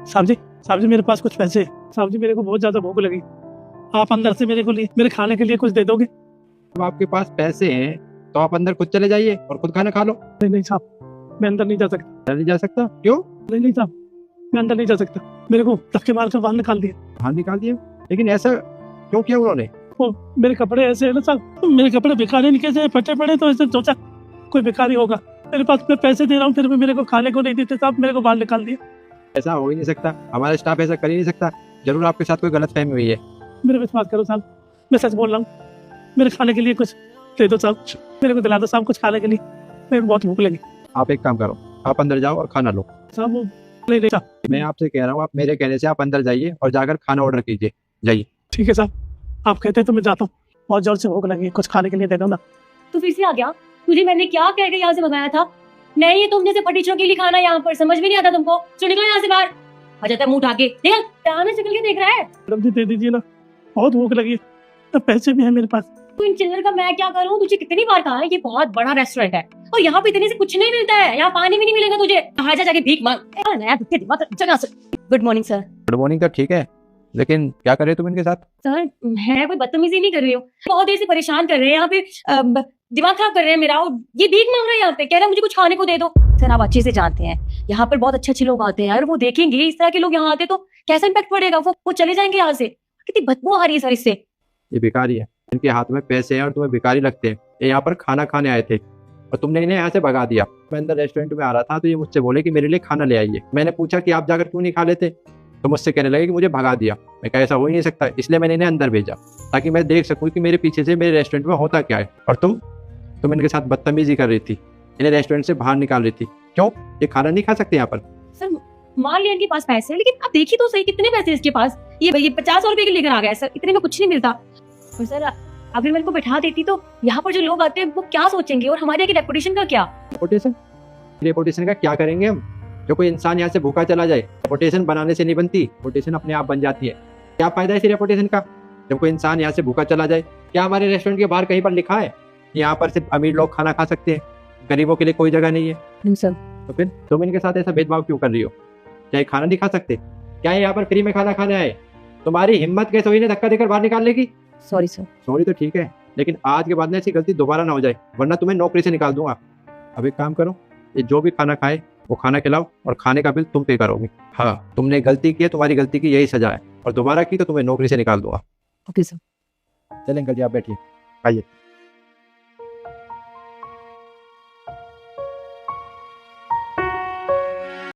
साहब जी मेरे पास कुछ पैसे हैं। साहब जी मेरे को बहुत ज्यादा भूख लगी, आप अंदर से मेरे खाने के लिए कुछ दे दोगे? अब आपके पास पैसे हैं तो आप अंदर खुद चले जाइए और खुद खाना खा लो। नहीं साहब, मैं अंदर नहीं जा सकता। अंदर नहीं जा सकता? क्यों? नहीं साहब, मैं अंदर नहीं जा सकता। मेरे को धक्के मार कर बाहर निकाल दिया। बाहर निकाल दिए? लेकिन ऐसा क्यों किया उन्होंने? वो मेरे कपड़े ऐसे है ना साहब, मेरे कपड़े भिखारी निकले से फटे पड़े, तो ऐसे सोचा कोई भिखारी होगा। मेरे पास मैं पैसे दे रहा हूँ, फिर भी मेरे को खाने को नहीं देते साहब, मेरे को बाहर निकाल दिया। ऐसा हो ही नहीं सकता, हमारा स्टाफ ऐसा कर ही नहीं सकता। जरूर आपके साथ कोई गलत फहमी हुई है। मेरे विश्वास करो साहब, मैं सच बोल रहा हूँ। मेरे खाने के लिए कुछ दे दो साहब, मेरे को दिला दो साहब कुछ खाने के लिए, मेरे को बहुत भूख लगी। आप एक काम करो, आप अंदर जाओ और खाना लो। साहब वो नहीं साहब। मैं आपसे कह रहा हूँ, आप मेरे कहने से आप अंदर जाइए और जाकर खाना ऑर्डर कीजिए, जाइए। ठीक है साहब, आप कहते हैं तो मैं जाता हूँ। बहुत जोर से भूख लगी, कुछ खाने के लिए दे दो ना। तू फिर से आ गया? तुझे मैंने क्या कह के यहाँ से भगाया था? नहीं, ये तुम जैसे फटीचों के लिए खाना यहाँ पर समझ में नहीं आता तुमको। चलो निकलो यहाँ से बाहर। आ जाता है मुंह उठा के, देख ताने से के देख रहा है। मैडम जी दे दीजिए ना, बहुत भूख लगी है, तो पैसे भी हैं मेरे पास। तू इन चिल्लर का मैं क्या करूँ? तुझे कितनी बार कहा है ये बहुत बड़ा रेस्टोरेंट है और यहाँ पे इतने से कुछ नहीं मिलता है, यहाँ पानी भी नहीं मिलेगा तुझे। कहा जाके भीख मांग। Good morning sir. Good morning तो ठीक है, लेकिन क्या कर रहे तुम इनके साथ? सर मैं कोई बदतमीजी नहीं कर रही हूँ, बहुत देर से परेशान कर रहे हैं यहाँ पे, दिमाग खराब कर रहे हैं मेरा। और ये भीख मांग रहे हैं यहाँ पे, कह रहे हैं मुझे कुछ खाने को दे दो। सर आप अच्छे से जानते हैं यहाँ पर बहुत अच्छे लोग आते हैं यार, वो देखेंगे इस तरह के लोग यहाँ आते तो कैसा इम्पैक्ट पड़ेगा, वो चले जाएंगे यहाँ से। कितनी बदबू आ रही है सर इससे। ये भिखारी है, इनके हाथ में पैसे हैं और तुम्हें भिखारी लगते हैं। ये यहाँ पर खाना खाने आए थे और तुमने इन्हें यहाँ से भगा दिया। मैं अंदर रेस्टोरेंट में आ रहा था तो ये मुझसे बोले कि मेरे लिए खाना ले आइए। मैंने पूछा कि आप जाकर क्यों नहीं खा लेते, तो मुझसे कहने लगे कि मुझे भगा दिया। मैं कहा ऐसा हो ही नहीं सकता, इसलिए मैंने इन्हें अंदर भेजा ताकि मैं देख सकूं कि मेरे पीछे से मेरे रेस्टोरेंट में होता क्या है। और तुम इनके साथ बदतमीजी कर रही थी, इन्हें रेस्टोरेंट से बाहर निकाल रही थी। क्यों? ये खाना नहीं खा सकते यहाँ पर? सर मान लिया इनके पास पैसे है, लेकिन आप देखिए तो सही कितने पैसे इसके पास। ये 50 रुपए के लेकर आ गया सर, इतने में कुछ नहीं मिलता। और सर अगर मैं इनको बैठा देती तो यहाँ पर जो लोग आते हैं वो क्या सोचेंगे, और हमारे रेपुटेशन का क्या? रेपुटेशन का क्या करेंगे हम? जो कोई इंसान यहाँ से भूखा चला जाए, रेपुटेशन बनाने से नहीं बनती, रेपुटेशन अपने आप बन जाती है। क्या फायदा है इसी रेपुटेशन का? जब कोई इंसान यहाँ से भूखा चला जाए, क्या हमारे रेस्टोरेंट के बाहर कहीं पर लिखा है यहाँ पर सिर्फ अमीर लोग खाना खा सकते हैं, गरीबों के लिए कोई जगह नहीं है? नहीं सर। तो फिर तुम इनके साथ ऐसा भेदभाव क्यों कर रही हो? क्या ये खाना नहीं खा सकते? क्या ये यहाँ पर फ्री में खाना खाने आए? तुम्हारी हिम्मत कैसे हुई इन्हें धक्का देकर बाहर निकालने की? Sorry sir. सॉरी तो ठीक है, लेकिन आज के बाद में ऐसी गलती दोबारा ना हो जाए, वरना तुम्हें नौकरी से निकाल दूंगा। अब एक काम करो, ये जो भी खाना खाए वो खाना खिलाओ और खाने का बिल तुम पे करोगे। हाँ, तुमने गलती की है, तुम्हारी गलती की यही सजा है, और दोबारा की तो तुम्हें नौकरी से निकाल दूंगा। Okay sir. चलें अंकल जी, आप बैठिए, आइए।